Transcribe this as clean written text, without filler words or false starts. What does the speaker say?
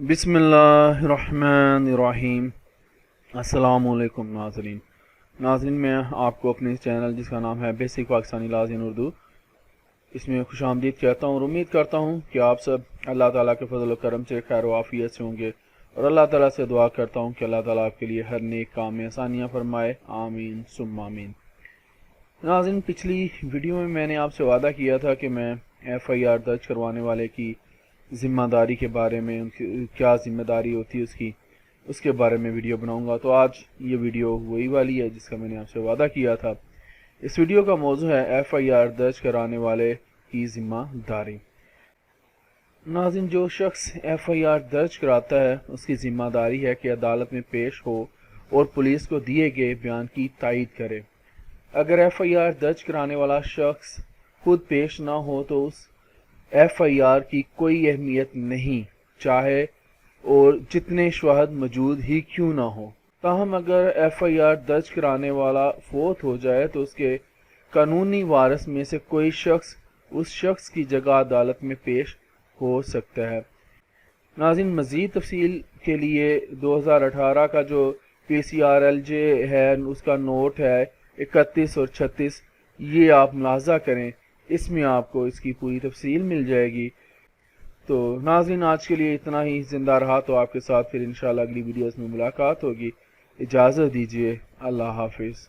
بسم اللہ الرحمن الرحیم۔ السلام علیکم ناظرین میں آپ کو اپنے چینل جس کا نام ہے بیسک پاکستانی لاز ان اردو، اس میں خوش آمدید کہتا ہوں اور امید کرتا ہوں کہ آپ سب اللہ تعالیٰ کے فضل و کرم سے خیر و عافیت سے ہوں گے، اور اللہ تعالیٰ سے دعا کرتا ہوں کہ اللہ تعالیٰ آپ کے لیے ہر نیک کام میں آسانیاں فرمائے، آمین ثم آمین۔ ناظرین، پچھلی ویڈیو میں نے آپ سے وعدہ کیا تھا کہ میں ایف آئی آر درج کروانے والے کی ذمہ داری کے بارے میں، ان کی کیا ذمہ داری ہوتی ہے اس کے بارے میں ویڈیو بناؤں گا۔ تو آج یہ ویڈیو وہی والی ہے جس کا میں نے آپ سے وعدہ کیا تھا۔ اس ویڈیو کا موضوع ہے ایف آئی آر درج کرانے والے کی ذمہ داری۔ ناظرین، جو شخص ایف آئی آر درج کراتا ہے اس کی ذمہ داری ہے کہ عدالت میں پیش ہو اور پولیس کو دیے گئے بیان کی تائید کرے۔ اگر ایف آئی آر درج کرانے والا شخص خود پیش نہ ہو تو اس ایف آئی آر کی کوئی اہمیت نہیں، چاہے اور جتنے شواہد موجود ہی کیوں نہ ہو۔ تاہم اگر ایف آئی آر درج کرانے والا فوت ہو جائے تو اس کے قانونی وارث میں سے کوئی شخص اس شخص کی جگہ عدالت میں پیش ہو سکتا ہے۔ ناظرین، مزید تفصیل کے لیے 2018 کا جو پی سی آر ایل جے ہے اس کا نوٹ ہے 31 اور 36، یہ آپ ملاحظہ کریں، اس میں آپ کو اس کی پوری تفصیل مل جائے گی۔ تو ناظرین، آج کے لیے اتنا ہی۔ زندہ رہا تو آپ کے ساتھ پھر انشاءاللہ اگلی ویڈیوز میں ملاقات ہوگی۔ اجازت دیجیے، اللہ حافظ۔